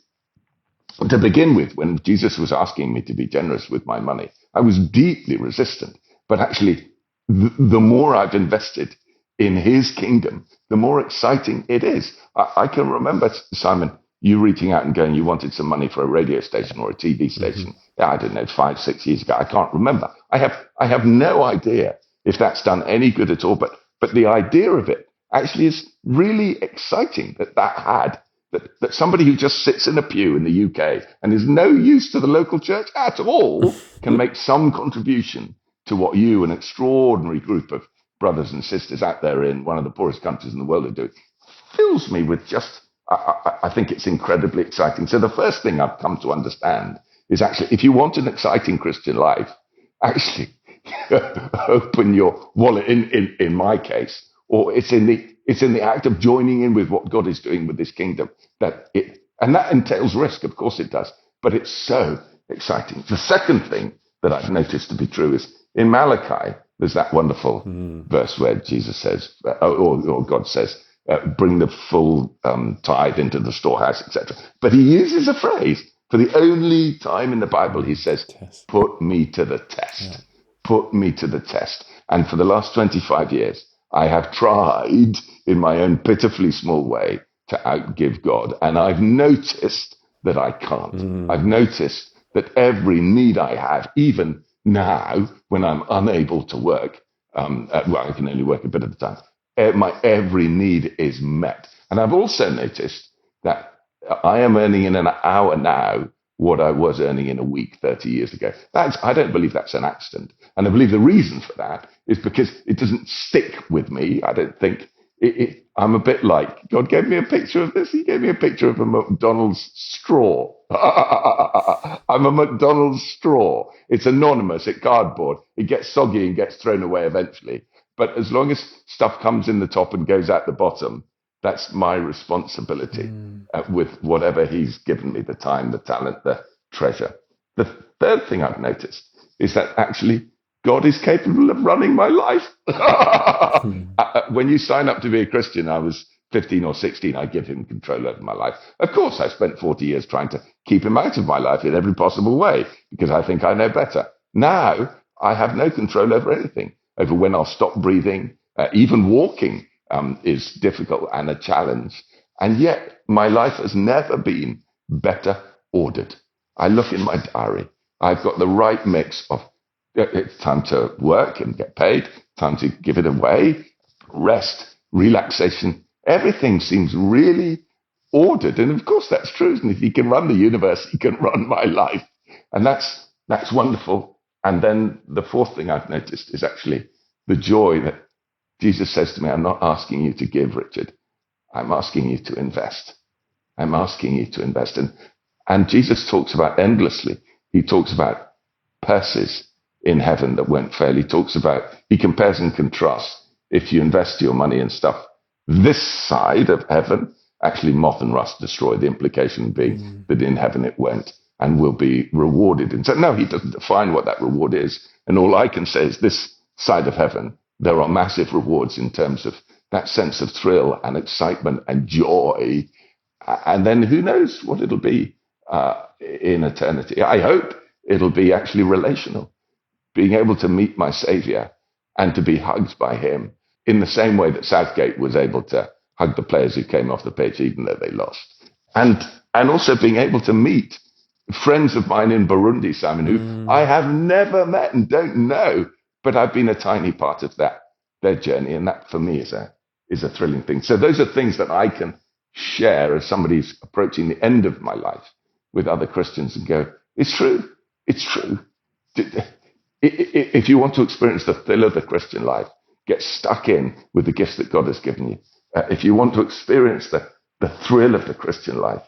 to begin with, when Jesus was asking me to be generous with my money, I was deeply resistant. But actually, the more I've invested in his kingdom, the more exciting it is. I can remember, Simon, you reaching out and going, you wanted some money for a radio station or a TV station. I don't know, 5, 6 years ago. I can't remember. I have no idea if that's done any good at all. But the idea of it actually is really exciting that somebody who just sits in a pew in the UK and is no use to the local church at all can make some contribution to what you, an extraordinary group of brothers and sisters out there in one of the poorest countries in the world, are doing. Fills me with I think it's incredibly exciting. So the first thing I've come to understand is, actually, if you want an exciting Christian life, actually open your wallet, in my case, or it's in the act of joining in with what God is doing with this kingdom, and that entails risk, of course it does, but it's so exciting. The second thing that I've noticed to be true is, in Malachi, there's that wonderful verse where Jesus says, or God says, bring the full tithe into the storehouse, etc. But he uses a phrase, for the only time in the Bible, he says, put me to the test. Yeah. Put me to the test. And for the last 25 years, I have tried in my own pitifully small way to outgive God. And I've noticed that I can't. I've noticed that every need I have, even now when I'm unable to work, I can only work a bit at a time, my every need is met. And I've also noticed that I am earning in an hour now what I was earning in a week 30 years ago. I don't believe that's an accident. And I believe the reason for that is because it doesn't stick with me. I don't think I'm a bit like, God gave me a picture of this. He gave me a picture of a McDonald's straw. I'm a McDonald's straw. It's anonymous, it's cardboard. It gets soggy and gets thrown away eventually. But as long as stuff comes in the top and goes out the bottom, that's my responsibility with whatever he's given me, the time, the talent, the treasure. The third thing I've noticed is that actually God is capable of running my life. When you sign up to be a Christian, I was 15 or 16, I give him control over my life. Of course, I spent 40 years trying to keep him out of my life in every possible way because I think I know better. Now, I have no control over anything, over when I'll stop breathing. Even walking is difficult and a challenge. And yet, my life has never been better ordered. I look in my diary. I've got the right mix of it's time to work and get paid, time to give it away, rest, relaxation. Everything seems really ordered. And of course, that's true. And if he can run the universe, he can run my life. And that's wonderful. And then the fourth thing I've noticed is actually the joy that Jesus says to me, I'm not asking you to give, Richard. I'm asking you to invest. I'm asking you to invest. And Jesus talks about endlessly. He talks about purses in heaven that won't fail. He compares and contrasts. If you invest your money in stuff this side of heaven, actually moth and rust destroy. The implication being that in heaven it won't and will be rewarded. And so, no, he doesn't define what that reward is. And all I can say is this side of heaven, there are massive rewards in terms of that sense of thrill and excitement and joy. And then who knows what it'll be in eternity. I hope it'll be actually relational, being able to meet my Savior and to be hugged by him in the same way that Southgate was able to hug the players who came off the pitch, even though they lost. And also being able to meet friends of mine in Burundi, Simon, who I have never met and don't know, but I've been a tiny part of their journey. And that for me is a thrilling thing. So those are things that I can share as somebody who's approaching the end of my life with other Christians and go, it's true. It's true. If you want to experience the thrill of the Christian life, get stuck in with the gifts that God has given you. If you want to experience the thrill of the Christian life,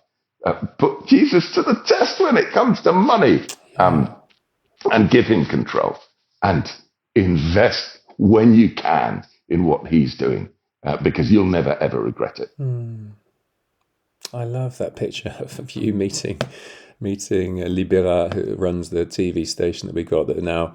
put Jesus to the test when it comes to money, and give him control and invest when you can in what he's doing, because you'll never, ever regret it. I love that picture of you meeting Libera, who runs the TV station that we got that now,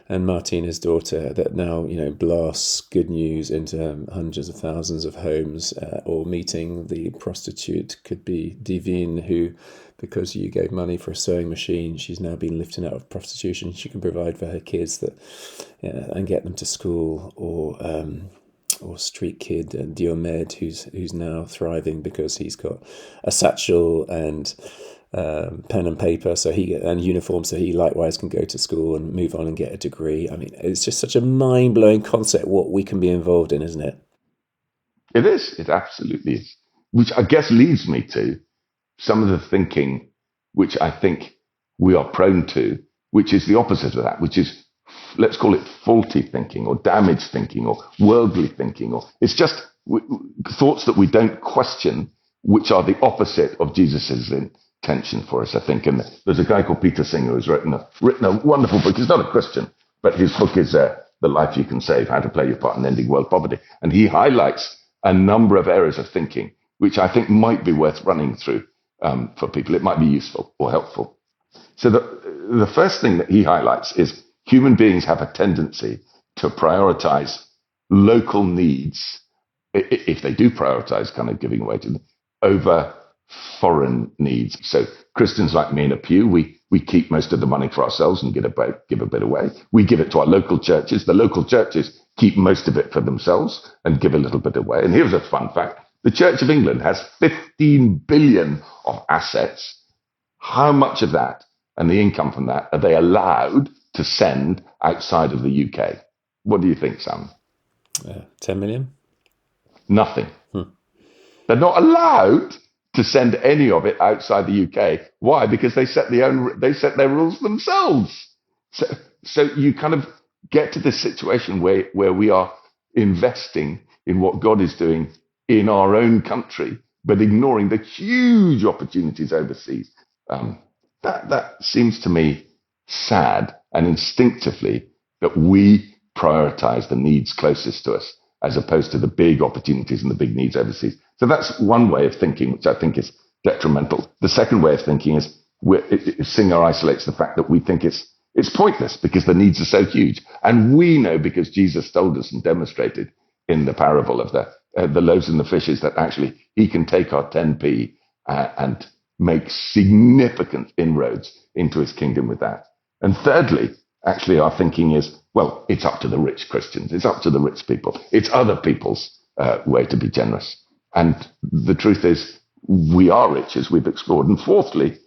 and Martina's daughter, that now, blasts good news into hundreds of thousands of homes, or meeting the prostitute, could be Divine, who, because you gave money for a sewing machine, she's now been lifted out of prostitution. She can provide for her kids and get them to school, or street kid Diomed, who's now thriving because he's got a satchel and pen and paper, and uniform, so he likewise can go to school and move on and get a degree. I mean, it's just such a mind-blowing concept what we can be involved in, isn't it? It is. It absolutely is. Which I guess leads me to some of the thinking which I think we are prone to, which is the opposite of that, which is, let's call it faulty thinking or damaged thinking or worldly thinking, or it's just thoughts that we don't question, which are the opposite of Jesus's intention for us, I think. And there's a guy called Peter Singer who's written a wonderful book. He's not a Christian, but his book is The Life You Can Save, How to Play Your Part in Ending World Poverty. And he highlights a number of areas of thinking, which I think might be worth running through for people. It might be useful or helpful. So the first thing that he highlights is human beings have a tendency to prioritize local needs, if they do prioritize kind of giving away to them, over foreign needs. So Christians like me in a pew, we keep most of the money for ourselves and give a bit away. We give it to our local churches. The local churches keep most of it for themselves and give a little bit away. And here's a fun fact. The Church of England has 15 billion of assets. How much of that and the income from that are they allowed to send outside of the UK? What do you think, Sam? 10 million? Nothing. They're not allowed to send any of it outside the UK. Why? Because they set their rules themselves. So you kind of get to this situation where we are investing in what God is doing in our own country, but ignoring the huge opportunities overseas. That seems to me sad, and instinctively that we prioritize the needs closest to us as opposed to the big opportunities and the big needs overseas. So that's one way of thinking, which I think is detrimental. The second way of thinking is Singer isolates the fact that we think it's pointless because the needs are so huge. And we know, because Jesus told us and demonstrated in the parable of the loaves and the fishes, that actually he can take our 10p and make significant inroads into his kingdom with that. And thirdly, actually our thinking is, well, it's up to the rich Christians. It's up to the rich people. It's other people's way to be generous. And the truth is, we are rich, as we've explored. And fourthly,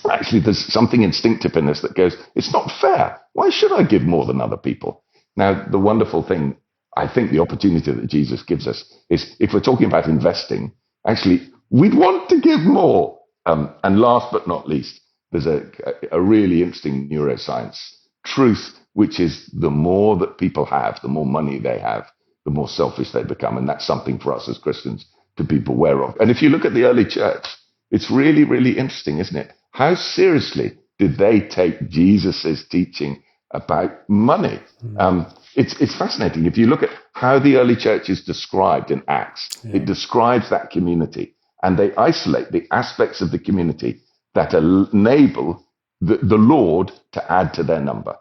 actually, there's something instinctive in us that goes, it's not fair. Why should I give more than other people? Now, the wonderful thing, I think the opportunity that Jesus gives us is, if we're talking about investing, actually, we'd want to give more. And last but not least, there's a really interesting neuroscience truth, which is the more that people have, the more money they have, the more selfish they become. And that's something for us as Christians to be beware of. And if you look at the early church, it's really, really interesting, isn't it? How seriously did they take Jesus's teaching about money? It's fascinating. If you look at how the early church is described in Acts, it describes that community, and they isolate the aspects of the community that enable the Lord to add to their number.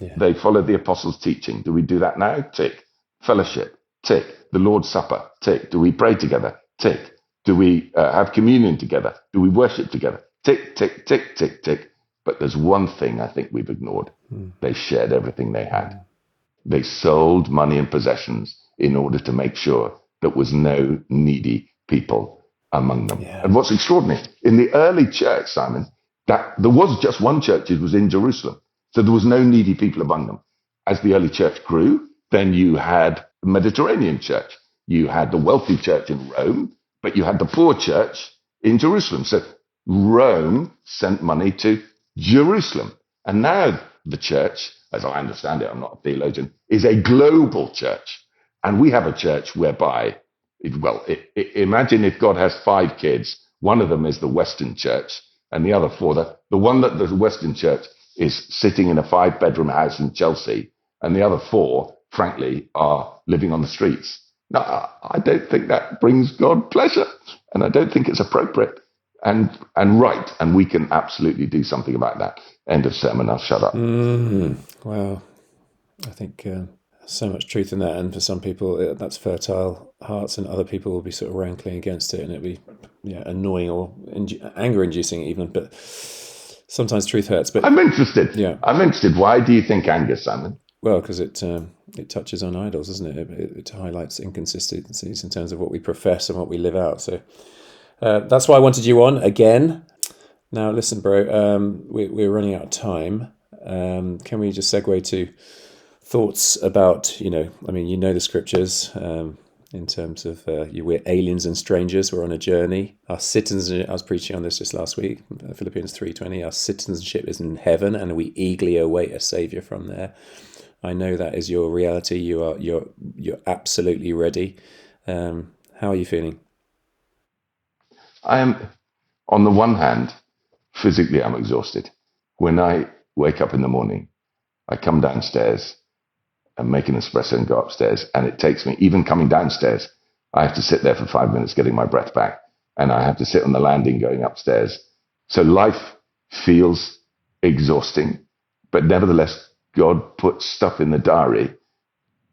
Yeah. They follow the apostles' teaching. Do we do that now? Tick. Fellowship. Tick. The Lord's Supper. Tick. Do we pray together? Tick. Do we have communion together? Do we worship together? Tick, tick, tick, tick, tick. But there's one thing I think we've ignored. They shared everything they had. They sold money and possessions in order to make sure there was no needy people among them. Yeah. And what's extraordinary, in the early church, Simon, that there was just one church, it was in Jerusalem. So there was no needy people among them. As the early church grew, then you had the Mediterranean church. You had the wealthy church in Rome, but you had the poor church in Jerusalem. So Rome sent money to Jerusalem. And now the church, as I understand it, I'm not a theologian, is a global church. And we have a church whereby, imagine if God has 5 kids, one of them is the Western church, and the other 4, the one that the Western church is sitting in a 5-bedroom house in Chelsea, and the other 4, frankly, are living on the streets. Now, I don't think that brings God pleasure, and I don't think it's appropriate and right, and we can absolutely do something about that. End of sermon, I'll shut up. Wow. I think so much truth in that, and for some people that's fertile hearts, and other people will be sort of rankling against it, and it'll be annoying or anger-inducing even, but sometimes truth hurts. But I'm interested. Yeah, I'm interested. Why do you think anger, Simon? Well, because it touches on idols, doesn't it? It highlights inconsistencies in terms of what we profess and what we live out. So that's why I wanted you on again. Now, listen, bro, we're running out of time. Can we just segue to thoughts about, the scriptures in terms of we're aliens and strangers. We're on a journey. Our citizenship, I was preaching on this just last week, Philippians 3:20. Our citizenship is in heaven, and we eagerly await a Saviour from there. I know that is your reality. You're absolutely ready. How are you feeling? I am, on the one hand, physically I'm exhausted. When I wake up in the morning, I come downstairs and make an espresso and go upstairs, and it takes me, even coming downstairs, I have to sit there for 5 minutes getting my breath back, and I have to sit on the landing going upstairs. So life feels exhausting, but nevertheless, God puts stuff in the diary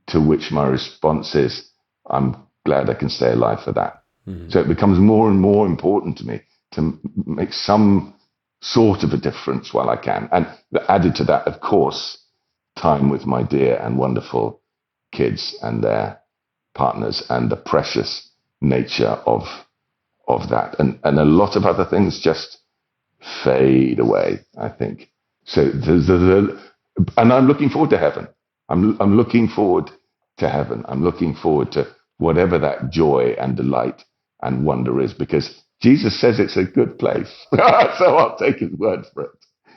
to which my response is, I'm glad I can stay alive for that. Mm-hmm. So it becomes more and more important to me to make some sort of a difference while I can. And added to that, of course, time with my dear and wonderful kids and their partners, and the precious nature of that. And a lot of other things just fade away, I think. So and I'm looking forward to heaven. I'm looking forward to heaven. I'm looking forward to whatever that joy and delight and wonder is, because Jesus says it's a good place. So I'll take his word for it.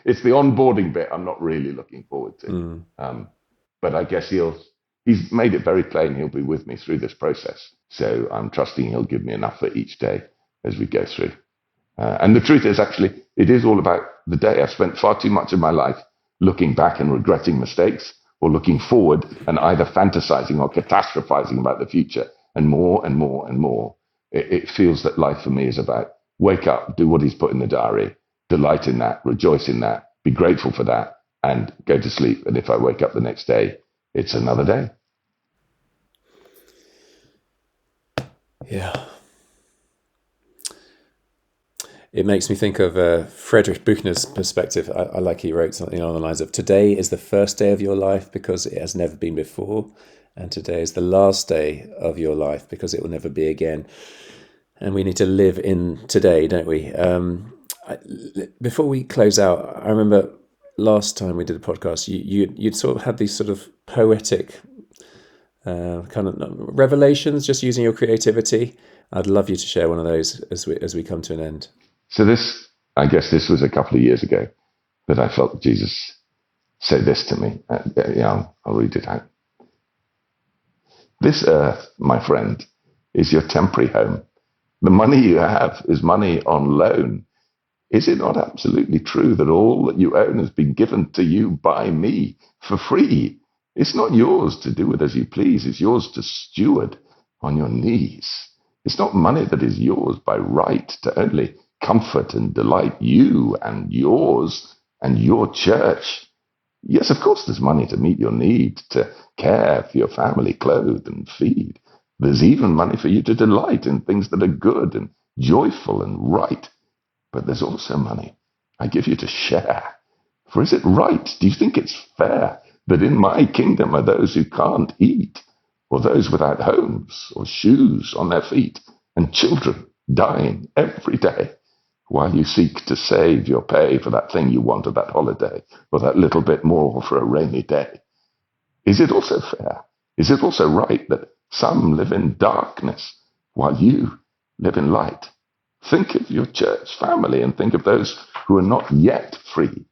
It's the onboarding bit I'm not really looking forward to. But I guess he's made it very plain he'll be with me through this process. So I'm trusting he'll give me enough for each day as we go through. And the truth is, actually, it is all about the day. I've spent far too much of my life looking back and regretting mistakes, or looking forward and either fantasizing or catastrophizing about the future. And more and more and more, it feels that life for me is about wake up, do what he's put in the diary, delight in that, rejoice in that, be grateful for that, and go to sleep. And if I wake up the next day, it's another day. Yeah. It makes me think of Friedrich Buchner's perspective. I like he wrote something along the lines of, today is the first day of your life because it has never been before, and today is the last day of your life because it will never be again. And we need to live in today, don't we? Before we close out, I remember last time we did a podcast, you'd sort of had these sort of poetic kind of revelations, just using your creativity. I'd love you to share one of those as we come to an end. So I guess this was a couple of years ago that I felt Jesus say this to me. I'll read it out. This earth, my friend, is your temporary home, The money you have is money on loan. Is it not absolutely true that all that you own has been given to you by me for free? It's not yours to do with as you please. It's yours to steward on your knees. It's not money that is yours by right to only comfort and delight you and yours and your church. Yes, of course, there's money to meet your need, to care for your family, clothe and feed. There's even money for you to delight in things that are good and joyful and right. But there's also money I give you to share. For is it right? Do you think it's fair that in my kingdom are those who can't eat, or those without homes or shoes on their feet, and children dying every day, while you seek to save your pay for that thing you want, or that holiday, or that little bit more for a rainy day? Is it also fair? Is it also right that some live in darkness while you live in light? Think of your church family and think of those who are not yet free,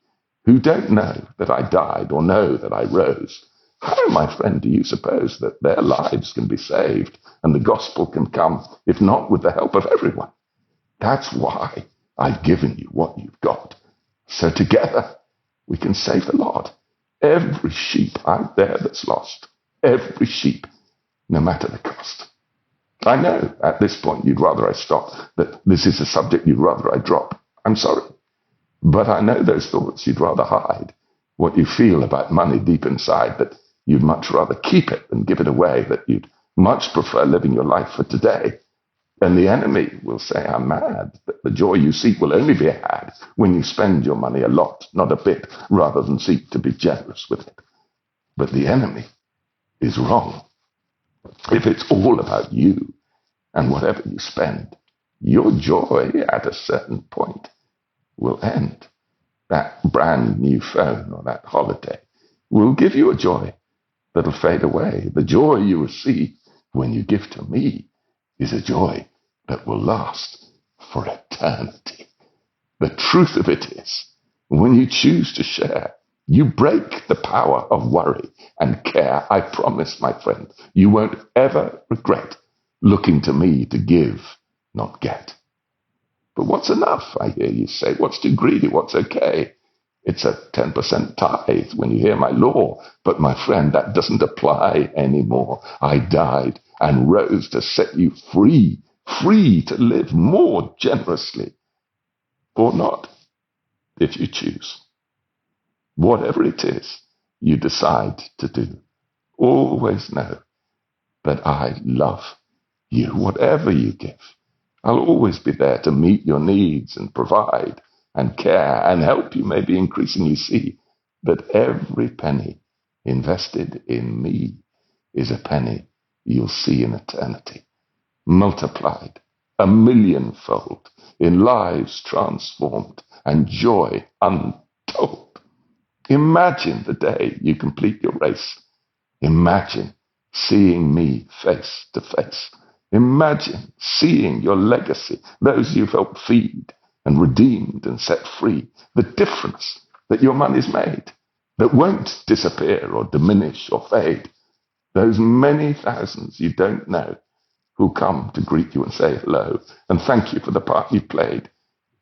who don't know that I died or know that I rose. How, my friend, do you suppose that their lives can be saved and the gospel can come, if not with the help of everyone? That's why I've given you what you've got. So together we can save a lot. Every sheep out there that's lost. Every sheep, no matter the cost. I know at this point you'd rather I stop, that this is a subject you'd rather I drop. I'm sorry. But I know those thoughts you'd rather hide. What you feel about money deep inside, that you'd much rather keep it than give it away, that you'd much prefer living your life for today. And the enemy will say, I'm mad, that the joy you seek will only be had when you spend your money a lot, not a bit, rather than seek to be generous with it. But the enemy is wrong. If it's all about you and whatever you spend, your joy at a certain point will end. That brand new phone or that holiday will give you a joy that'll fade away. The joy you receive when you give to me is a joy that will last for eternity. The truth of it is, when you choose to share, you break the power of worry and care. I promise, my friend, you won't ever regret looking to me to give, not get. But what's enough, I hear you say? What's too greedy? What's okay? It's a 10% tithe when you hear my law. But my friend, that doesn't apply anymore. I died and rose to set you free, free to live more generously. Or not, if you choose. Whatever it is you decide to do, always know that I love you. Whatever you give, I'll always be there to meet your needs and provide and care and help you maybe increasingly see that every penny invested in me is a penny you'll see in eternity, multiplied 1,000,000-fold in lives transformed and joy untold. Imagine the day you complete your race. Imagine seeing me face to face. Imagine seeing your legacy, those you've helped feed and redeemed and set free, the difference that your money's made, that won't disappear or diminish or fade. Those many thousands you don't know who come to greet you and say hello and thank you for the part you played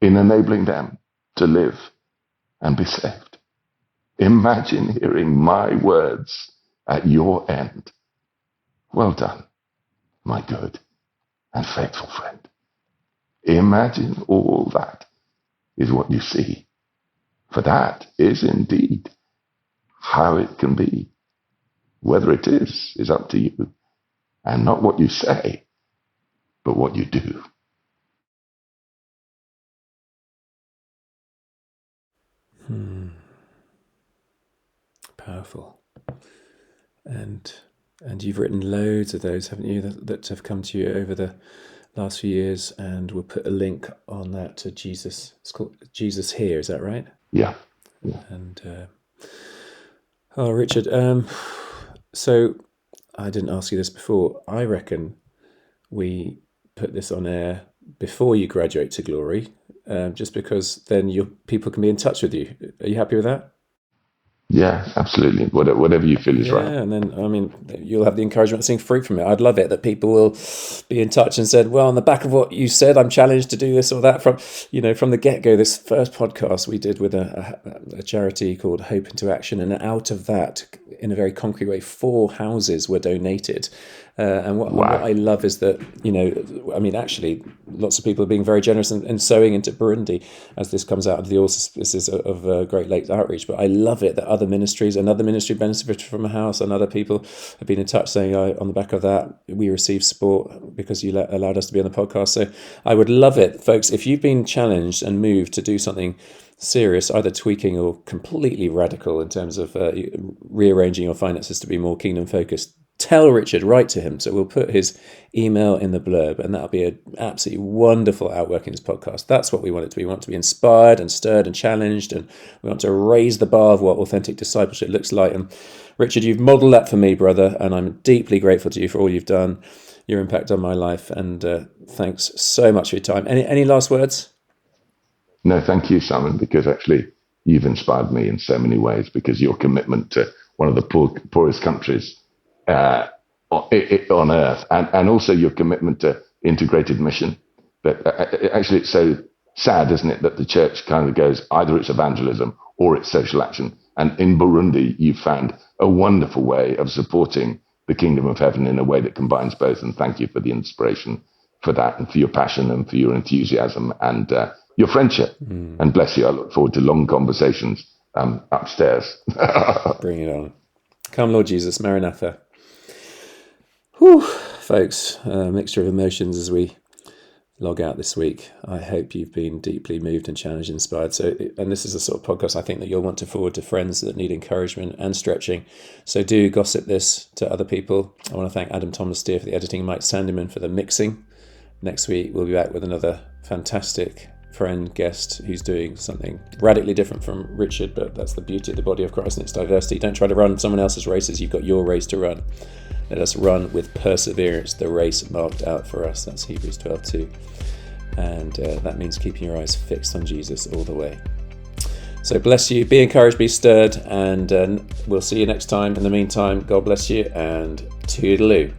in enabling them to live and be saved. Imagine hearing my words at your end. Well done, my good and faithful friend. Imagine all that is what you see. For that is indeed how it can be. Whether it is up to you. And not what you say, but what you do. Powerful. And you've written loads of those, haven't you, that have come to you over the last few years, and we'll put a link on that to Jesus. It's called Jesus Here, is that right? Yeah. And Richard, so I didn't ask you this before. I reckon we put this on air before you graduate to glory, just because then your people can be in touch with you. Are you happy with that? Yeah, absolutely. Whatever you feel is Yeah, right. and then, I mean, you'll have the encouragement of seeing fruit from it. I'd love it that people will be in touch and said, well, on the back of what you said, I'm challenged to do this or that. From the get-go, this first podcast we did with a charity called Hope into Action, and out of that, in a very concrete way, 4 houses were donated. And what I Wow. love is that, I mean, actually, lots of people are being very generous and sowing into Burundi as this comes out of the auspices of Great Lakes Outreach. But I love it that another ministry benefited from a house, and other people have been in touch saying, on the back of that, we received support because you allowed us to be on the podcast. So I would love it, folks, if you've been challenged and moved to do something serious, either tweaking or completely radical in terms of rearranging your finances to be more kingdom focused, tell Richard, write to him. So we'll put his email in the blurb, and that'll be an absolutely wonderful outworking of this podcast. That's what we want it to be. We want to be inspired and stirred and challenged, and we want to raise the bar of what authentic discipleship looks like. And Richard, you've modelled that for me, brother, and I'm deeply grateful to you for all you've done, your impact on my life, and thanks so much for your time. Any last words? No, thank you, Simon, because actually you've inspired me in so many ways, because your commitment to one of the poorest countries on earth, and also your commitment to integrated mission. But actually, it's so sad, isn't it, that the church kind of goes either it's evangelism or it's social action. And in Burundi, you found a wonderful way of supporting the kingdom of heaven in a way that combines both. And thank you for the inspiration for that, and for your passion, and for your enthusiasm, and your friendship. And bless you. I look forward to long conversations upstairs. Bring it on. Come, Lord Jesus, Maranatha. Whew, folks, a mixture of emotions as we log out this week. I hope you've been deeply moved and challenged, inspired. And this is the sort of podcast I think that you'll want to forward to friends that need encouragement and stretching. So do gossip this to other people. I want to thank Adam Thomas Steer for the editing, Mike Sandeman for the mixing. Next week, we'll be back with another fantastic friend, guest, who's doing something radically different from Richard, but that's the beauty of the body of Christ and its diversity. Don't try to run someone else's races. You've got your race to run. Let us run with perseverance the race marked out for us. That's Hebrews 12:2. And that means keeping your eyes fixed on Jesus all the way. So bless you, be encouraged, be stirred, and we'll see you next time. In the meantime, God bless you, and toodaloo.